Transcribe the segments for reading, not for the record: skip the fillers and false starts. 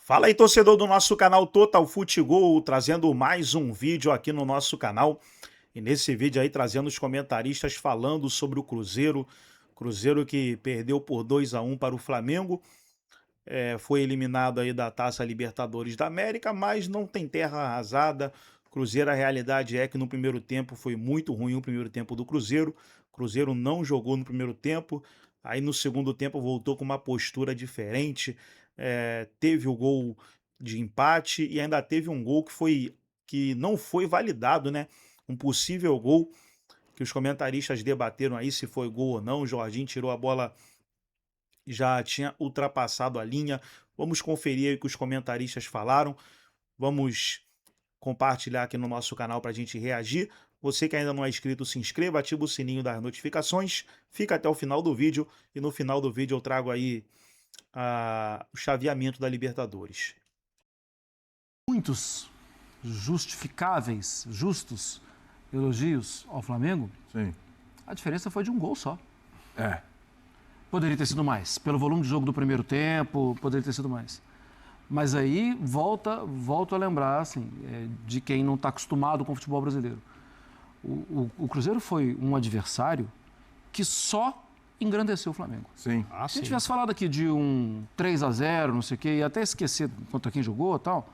Fala aí, torcedor do nosso canal Total Futebol, trazendo mais um vídeo aqui no nosso canal. E nesse vídeo aí, trazendo os comentaristas falando sobre o Cruzeiro. Cruzeiro que perdeu por 2-1 para o Flamengo. Foi eliminado aí da Taça Libertadores da América, mas não tem terra arrasada. Cruzeiro, a realidade é que no primeiro tempo foi muito ruim o primeiro tempo do Cruzeiro. Cruzeiro não jogou no primeiro tempo. Aí no segundo tempo voltou com uma postura diferente. Teve o gol de empate e ainda teve um gol que não foi validado, né? Um possível gol que os comentaristas debateram aí se foi gol ou não. O Jorginho tirou a bola, já tinha ultrapassado a linha. Vamos conferir aí o que os comentaristas falaram. Vamos compartilhar aqui no nosso canal para a gente reagir. Você que ainda não é inscrito, se inscreva, ativa o sininho das notificações, fica até o final do vídeo e no final do vídeo eu trago aí o chaveamento da Libertadores. Muitos justificáveis, justos elogios ao Flamengo. Sim. A diferença foi de um gol só. É. Poderia ter sido mais. Pelo volume de jogo do primeiro tempo, poderia ter sido mais. Mas aí volto a lembrar assim, de quem não está acostumado com o futebol brasileiro. O Cruzeiro foi um adversário que só engrandeceu o Flamengo. Sim. Se a gente tivesse falado aqui de um 3-0, não sei o quê, e até esquecer contra quem jogou e tal,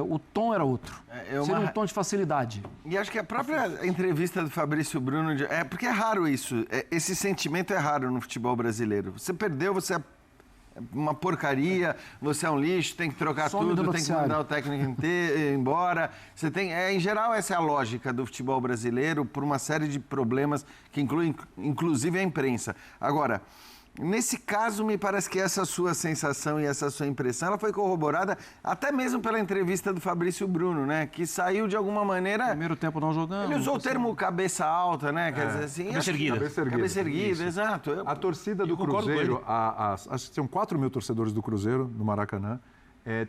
o tom era outro. Seria um tom de facilidade. E acho que a própria entrevista do Fabrício Bruno... porque é raro isso. Esse sentimento é raro no futebol brasileiro. Você perdeu, você é uma porcaria, você é um lixo, tem que trocar tudo, tem que mandar o técnico embora. Você tem, em geral, essa é a lógica do futebol brasileiro por uma série de problemas que incluem, inclusive, a imprensa. Agora, nesse caso, me parece que essa sua sensação e essa sua impressão, ela foi corroborada até mesmo pela entrevista do Fabrício Bruno, né? Que saiu de alguma maneira... Primeiro tempo não jogando. Ele usou o termo cabeça alta, né? Quer dizer assim... Cabeça erguida. Cabeça erguida, exato. A torcida do Cruzeiro, acho que são 4 mil torcedores do Cruzeiro no Maracanã.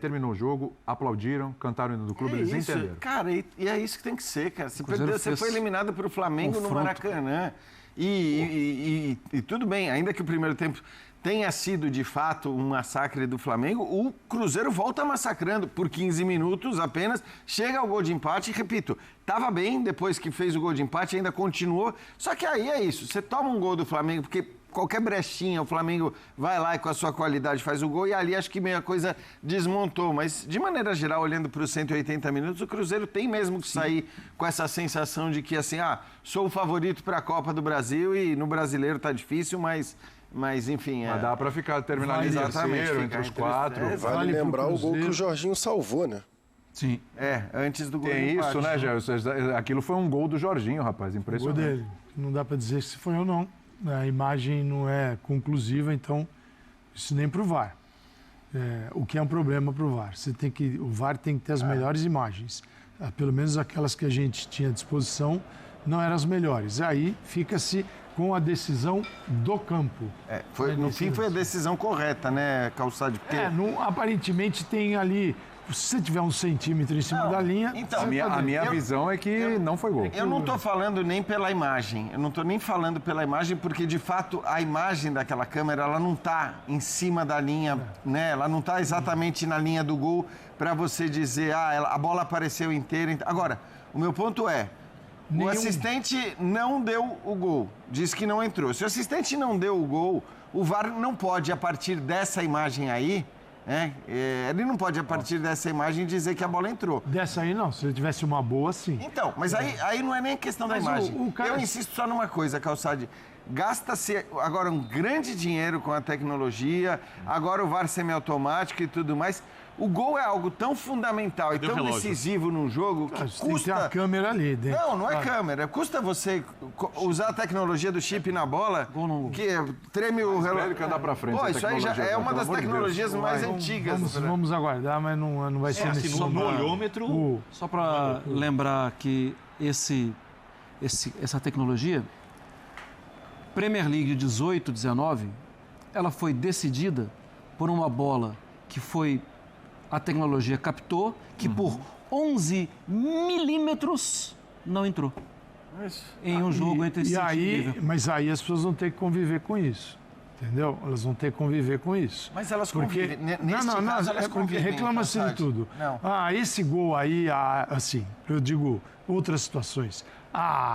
Terminou o jogo, aplaudiram, cantaram o hino do clube, eles entenderam. Cara, e é isso que tem que ser, cara. Você foi eliminado pelo Flamengo no Maracanã. E tudo bem, ainda que o primeiro tempo tenha sido, de fato, um massacre do Flamengo, o Cruzeiro volta massacrando por 15 minutos apenas, chega ao gol de empate e, repito, estava bem depois que fez o gol de empate, ainda continuou, só que aí é isso, você toma um gol do Flamengo, porque qualquer brechinha, o Flamengo vai lá e com a sua qualidade faz o gol, e ali acho que meio a coisa desmontou. Mas, de maneira geral, olhando para os 180 minutos, o Cruzeiro tem mesmo que sair com essa sensação de que, assim, sou o favorito para a Copa do Brasil e no Brasileiro tá difícil, mas enfim... Mas dá para terminar em terceiro, entre os 4. Vale lembrar o gol que o Jorginho salvou, né? Sim. Antes do gol Tem do isso, né, Jair? Aquilo foi um gol do Jorginho, rapaz, impressionante. O gol dele. Não dá para dizer se foi ou não. A imagem não é conclusiva, então isso nem para o VAR. O que é um problema para o VAR. O VAR tem que ter as melhores imagens. Pelo menos aquelas que a gente tinha à disposição não eram as melhores. Aí fica-se com a decisão do campo. No fim foi a decisão correta, né, Calçade? Porque... Aparentemente tem ali... Se você tiver 1 centímetro em cima da linha... Então, a minha visão é que não foi gol. Eu não estou falando nem pela imagem. Eu não estou nem falando pela imagem, porque, de fato, a imagem daquela câmera, ela não está em cima da linha, né? Ela não está exatamente na linha do gol para você dizer, a bola apareceu inteira. Agora, o meu ponto é, o assistente não deu o gol, disse que não entrou. Se o assistente não deu o gol, o VAR não pode, a partir dessa imagem aí, ele não pode, a partir dessa imagem, dizer que a bola entrou. Dessa aí não, se ele tivesse uma boa, sim. Então, mas aí não é nem questão da imagem. Eu insisto só numa coisa, Calçade. Gasta-se agora um grande dinheiro com a tecnologia, agora o VAR semiautomático e tudo mais. O gol é algo tão fundamental e tão decisivo num jogo que custa... Tem que ter a câmera ali dentro. Não é câmera. Custa você usar a tecnologia do chip na bola, que treme o relógio. Que andar pra frente. Pô, isso aí já é uma das tecnologias mais antigas. Vamos aguardar, mas não vai ser nesse no olhômetro. Só para lembrar que essa tecnologia, Premier League 18-19, ela foi decidida por uma bola que foi... A tecnologia captou que por 11 milímetros não entrou. Em um jogo entre Mas aí as pessoas vão ter que conviver com isso. Entendeu? Elas vão ter que conviver com isso. Mas elas porque convivem. Neste caso, elas convivem. Reclama-se de tudo. Não. Esse gol aí, assim, eu digo outras situações.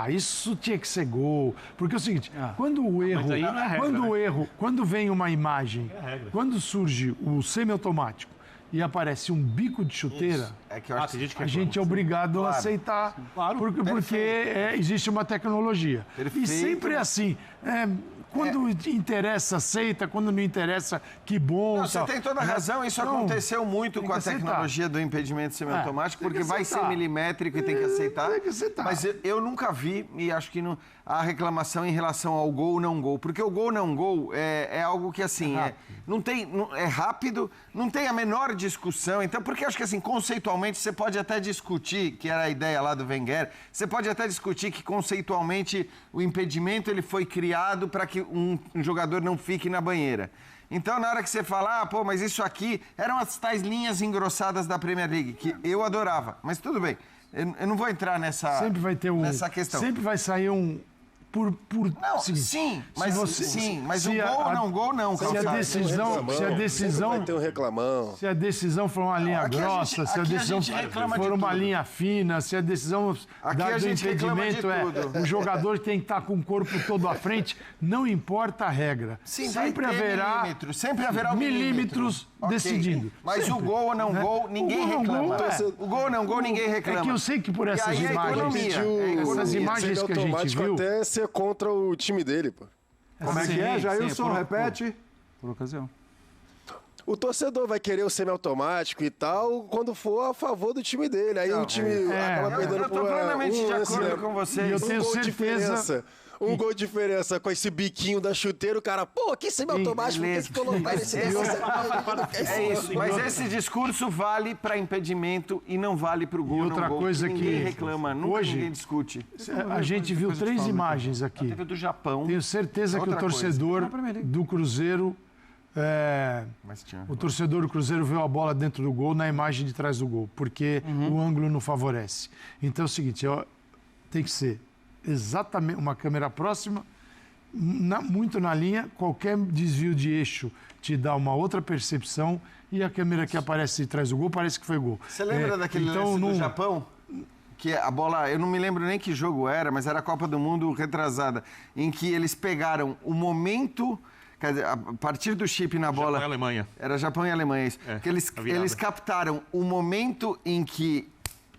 Isso tinha que ser gol. Porque é o seguinte, quando o erro, mas aí não é regra, quando vem uma imagem, quando surge o semiautomático e aparece um bico de chuteira, a gente é obrigado a aceitar, porque existe uma tecnologia. Perfeito. E sempre é assim. Quando interessa, aceita. Quando não interessa, que bom. Não, você tem toda a razão. Isso aconteceu muito com a tecnologia do impedimento semiautomático, porque vai ser milimétrico e tem que aceitar. Tem que aceitar. Mas eu nunca vi, e acho que a reclamação em relação ao gol ou não gol. Porque o gol não gol é algo que, assim, é rápido, não tem a menor discussão. Então, porque acho que, assim, conceitualmente, você pode até discutir, que era a ideia lá do Wenger, você pode até discutir que, conceitualmente, o impedimento ele foi criado para que um jogador não fique na banheira. Então, na hora que você fala, mas isso aqui eram as tais linhas engrossadas da Premier League, que eu adorava. Mas tudo bem, eu não vou entrar nessa questão. Sempre vai sair um... mas o gol ou não gol, não. Se a decisão tem um reclamão. Se a decisão for uma linha grossa, se a decisão for uma linha fina, se a decisão do impedimento o jogador tem que estar com o corpo todo à frente, não importa a regra. Sempre haverá milímetros decidindo. Mas o gol ou não gol, ninguém reclama. O gol ou não gol, ninguém reclama. É que eu sei que por essas imagens que a gente viu... até ser contra o time dele, pô. Como é que é, Jailson? Repete. Por ocasião. O torcedor vai querer o semiautomático e tal quando for a favor do time dele. Aí o time acaba perdendo por Eu tô plenamente de acordo com vocês. E eu tenho certeza... Um gol de diferença com esse biquinho da chuteira, o cara, que semiautomático, tem que colocar esse É isso, mas esse discurso vale para impedimento e não vale para o gol. E outra coisa que ninguém reclama, nunca hoje, ninguém discute. A gente viu 3 imagens aqui. Teve do Japão. Tenho certeza que o torcedor do Cruzeiro... o torcedor do Cruzeiro viu a bola dentro do gol na imagem de trás do gol, porque o ângulo não favorece. Então é o seguinte, tem que ser exatamente uma câmera próxima, muito na linha, qualquer desvio de eixo te dá uma outra percepção e a câmera que aparece de trás do gol parece que foi gol. Você lembra daquele lance do Japão? Que a bola, eu não me lembro nem que jogo era, mas era a Copa do Mundo retrasada, em que eles pegaram o momento... Quer dizer, a partir do chip na bola... Japão e Alemanha. Era Japão e Alemanha, isso. Que eles captaram o momento em que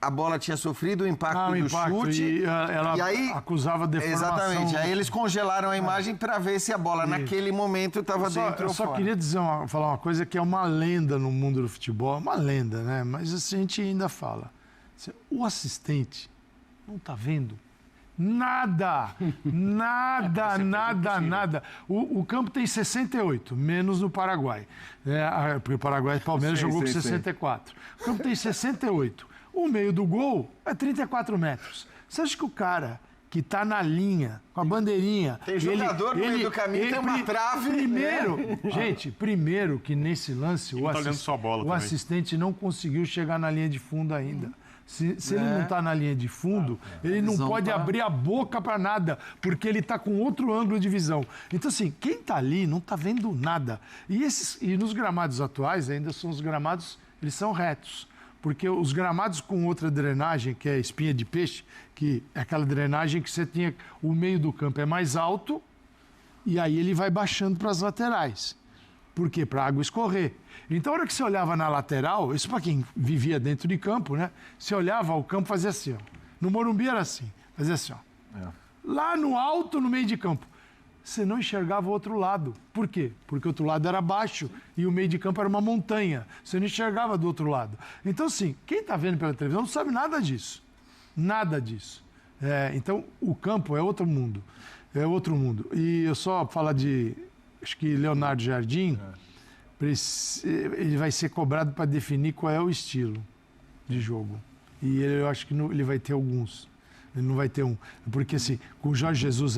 a bola tinha sofrido o impacto do chute. E ela aí, acusava deformação. Exatamente. Aí eles congelaram a imagem para ver se a bola naquele momento estava dentro ou fora. Eu só queria falar uma coisa que é uma lenda no mundo do futebol. Uma lenda, né? Mas assim, a gente ainda fala. O assistente não está vendo nada. Nada. O campo tem 68, menos no Paraguai. Porque o Paraguai, Palmeiras jogou com 64. O campo tem 68. O meio do gol é 34 metros. Você acha que o cara que está na linha, com a bandeirinha... Tem jogador no meio do caminho, tem uma trave... Primeiro que nesse lance o assistente não conseguiu chegar na linha de fundo ainda. Se ele não está na linha de fundo, ele não pode abrir a boca para nada, porque ele está com outro ângulo de visão. Então, assim, quem está ali não está vendo nada. E nos gramados atuais, ainda são os gramados, eles são retos. Porque os gramados com outra drenagem, que é a espinha de peixe, que é aquela drenagem que você tinha, o meio do campo é mais alto, e aí ele vai baixando para as laterais. Por quê? Para a água escorrer. Então, a hora que você olhava na lateral, isso para quem vivia dentro de campo, né? Você olhava, o campo fazia assim, ó. No Morumbi era assim, fazia assim, ó. Lá no alto, no meio de campo, você não enxergava o outro lado. Por quê? Porque o outro lado era baixo e o meio de campo era uma montanha. Você não enxergava do outro lado. Então, assim, quem está vendo pela televisão não sabe nada disso. Nada disso. Então, o campo é outro mundo. É outro mundo. E eu só falar de... Acho que Leonardo Jardim, ele vai ser cobrado para definir qual é o estilo de jogo. E eu acho que ele vai ter alguns. Ele não vai ter um. Porque, assim, com o Jorge Jesus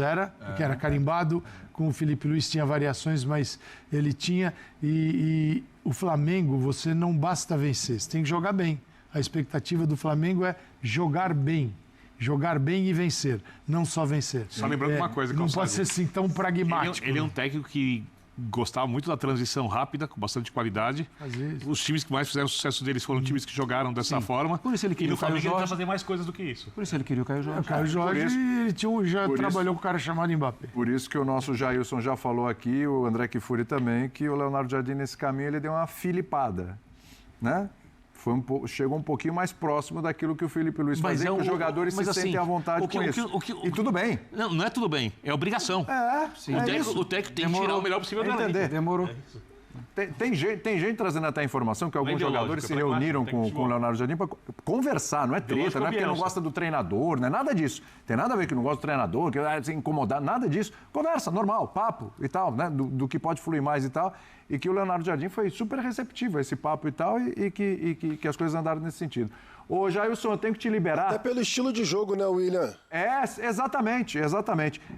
que era carimbado, com o Felipe Luiz tinha variações, mas ele tinha. E o Flamengo, você não basta vencer, você tem que jogar bem. A expectativa do Flamengo é jogar bem. Jogar bem e vencer, não só vencer. Só lembrando uma coisa, não pode ser assim tão pragmático. Ele é um técnico que gostava muito da transição rápida, com bastante qualidade. Os times que mais fizeram sucesso deles foram times que jogaram dessa forma. Por isso ele queria e no o Caio Flamengo ele Jorge. vai fazer mais coisas do que isso. Por isso ele queria o Caio Jorge. O Caio Jorge ele já trabalhou com um cara chamado Mbappé. Por isso que o nosso Jailson já falou aqui, o André Kifuri também, que o Leonardo Jardim, nesse caminho, ele deu uma filipada, né? Chegou um pouquinho mais próximo daquilo que o Felipe Luiz fazia, que os jogadores se sentem à vontade com isso. E tudo bem. Não é tudo bem, é obrigação. Sim. O técnico tem que tirar o melhor possível da lei. Demorou. Tem gente trazendo até a informação que alguns jogadores se reuniram com o Leonardo Jardim para conversar, não é treta, não é porque não gosta do treinador, não é nada disso. Tem nada a ver que não gosta do treinador, que vai se incomodar, nada disso. Conversa, normal, papo e tal, né? Do que pode fluir mais e tal. E que o Leonardo Jardim foi super receptivo a esse papo e tal, e que as coisas andaram nesse sentido. Ô, Jailson, eu tenho que te liberar. Até pelo estilo de jogo, né, William? Exatamente.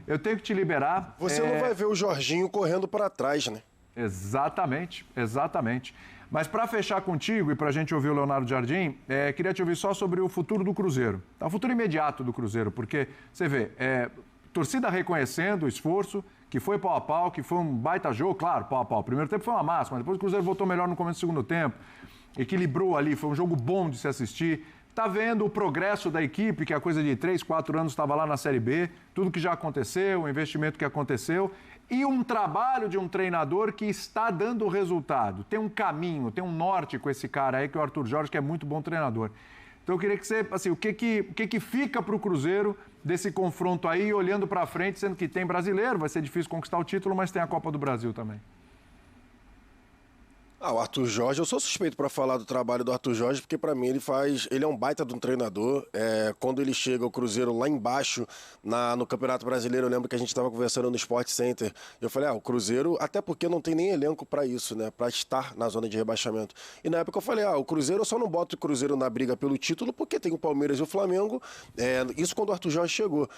Eu tenho que te liberar. Você não vai ver o Jorginho correndo para trás, né? Exatamente. Mas para fechar contigo e para a gente ouvir o Leonardo Jardim, queria te ouvir só sobre o futuro do Cruzeiro. O futuro imediato do Cruzeiro, porque você vê, torcida reconhecendo o esforço, que foi pau a pau, que foi um baita jogo, claro, pau a pau. O primeiro tempo foi uma máxima, depois o Cruzeiro voltou melhor no começo do segundo tempo, equilibrou ali, foi um jogo bom de se assistir. Tá vendo o progresso da equipe, que a coisa de 3, 4 anos estava lá na Série B, tudo que já aconteceu, o investimento que aconteceu, e um trabalho de um treinador que está dando resultado. Tem um caminho, tem um norte com esse cara aí, que é o Arthur Jorge, que é muito bom treinador. Então eu queria que você, assim, o que fica para o Cruzeiro desse confronto aí, olhando para frente, sendo que tem brasileiro, vai ser difícil conquistar o título, mas tem a Copa do Brasil também. O Arthur Jorge, eu sou suspeito para falar do trabalho do Arthur Jorge, porque para mim ele é um baita de um treinador. Quando ele chega ao Cruzeiro lá embaixo, no Campeonato Brasileiro, eu lembro que a gente estava conversando no Sport Center, eu falei, o Cruzeiro, até porque não tem nem elenco para isso, né, para estar na zona de rebaixamento. E na época eu falei, o Cruzeiro, eu só não boto o Cruzeiro na briga pelo título, porque tem o Palmeiras e o Flamengo, isso quando o Arthur Jorge chegou,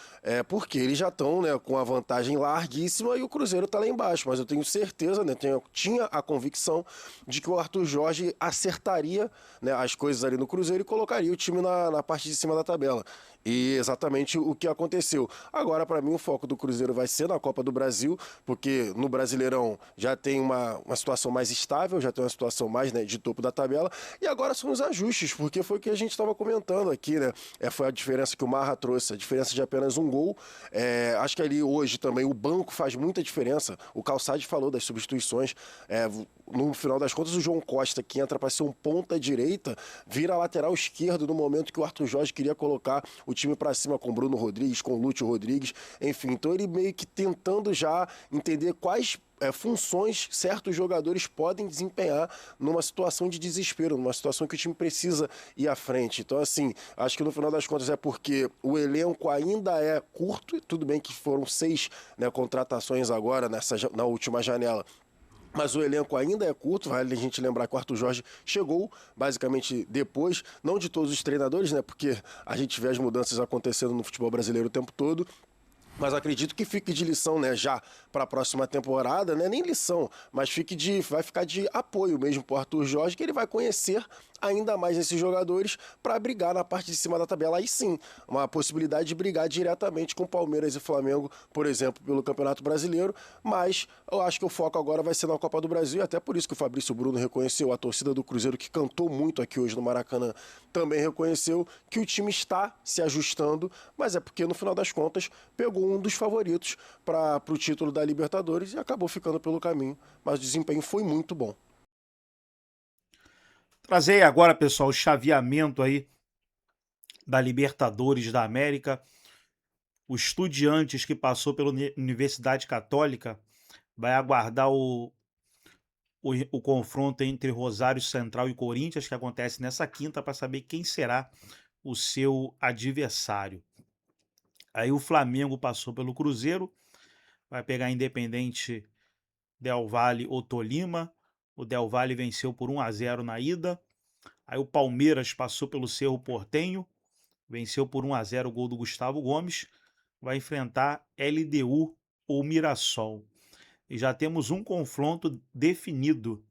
porque eles já estão, né, com a vantagem larguíssima e o Cruzeiro está lá embaixo, mas eu tenho certeza, né, tinha a convicção de que o Arthur Jorge acertaria, né, as coisas ali no Cruzeiro e colocaria o time na parte de cima da tabela. E exatamente o que aconteceu. Agora, para mim, o foco do Cruzeiro vai ser na Copa do Brasil, porque no Brasileirão já tem uma situação mais estável, já tem uma situação mais, né, de topo da tabela. E agora são os ajustes, porque foi o que a gente estava comentando aqui, né? Foi a diferença que o Marra trouxe, a diferença de apenas um gol. Acho que ali hoje também o banco faz muita diferença. O Calçade falou das substituições. No final das contas, o João Costa, que entra para ser um ponta direita, vira lateral esquerdo no momento que o Arthur Jorge queria colocar o time para cima com Bruno Rodrigues, com Lúcio Rodrigues, enfim. Então ele meio que tentando já entender quais funções certos jogadores podem desempenhar numa situação de desespero, numa situação que o time precisa ir à frente. Então, assim, acho que no final das contas é porque o elenco ainda é curto, tudo bem que foram 6, né, contratações agora na última janela, mas o elenco ainda é curto, vale a gente lembrar que o Arthur Jorge chegou basicamente depois, não de todos os treinadores, né? Porque a gente vê as mudanças acontecendo no futebol brasileiro o tempo todo. Mas acredito que fique de lição, né, já para a próxima temporada, né, nem lição, mas vai ficar de apoio mesmo para o Arthur Jorge, que ele vai conhecer ainda mais esses jogadores para brigar na parte de cima da tabela. Aí sim, uma possibilidade de brigar diretamente com Palmeiras e Flamengo, por exemplo, pelo Campeonato Brasileiro, mas eu acho que o foco agora vai ser na Copa do Brasil, até por isso que o Fabrício Bruno reconheceu, a torcida do Cruzeiro, que cantou muito aqui hoje no Maracanã, também reconheceu que o time está se ajustando, mas é porque no final das contas pegou um dos favoritos para o título da Libertadores e acabou ficando pelo caminho, mas o desempenho foi muito bom. Trazer agora, pessoal, o chaveamento aí da Libertadores da América. O Estudiantes, que passou pela Universidade Católica, vai aguardar o confronto entre Rosário Central e Corinthians, que acontece nessa quinta, para saber quem será o seu adversário. Aí o Flamengo passou pelo Cruzeiro, vai pegar Independente Del Valle ou Tolima. O Del Valle venceu por 1-0 na ida. Aí o Palmeiras passou pelo Cerro Porteño, venceu por 1-0 o gol do Gustavo Gomes. Vai enfrentar LDU ou Mirassol. E já temos um confronto definido,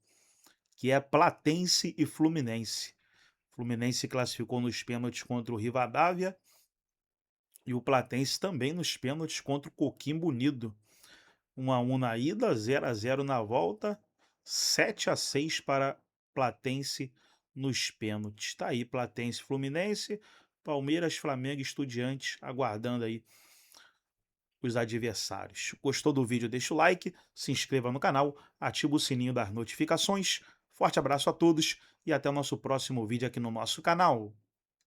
que é Platense e Fluminense. Fluminense classificou nos pênaltis contra o Rivadavia e o Platense também nos pênaltis contra o Coquimbo Unido. 1-1 na ida, 0-0 na volta, 7-6 para Platense nos pênaltis. Tá aí, Platense, Fluminense, Palmeiras, Flamengo e Estudiantes, aguardando aí os adversários. Gostou do vídeo? Deixa o like, se inscreva no canal, ativa o sininho das notificações. Forte abraço a todos e até o nosso próximo vídeo aqui no nosso canal.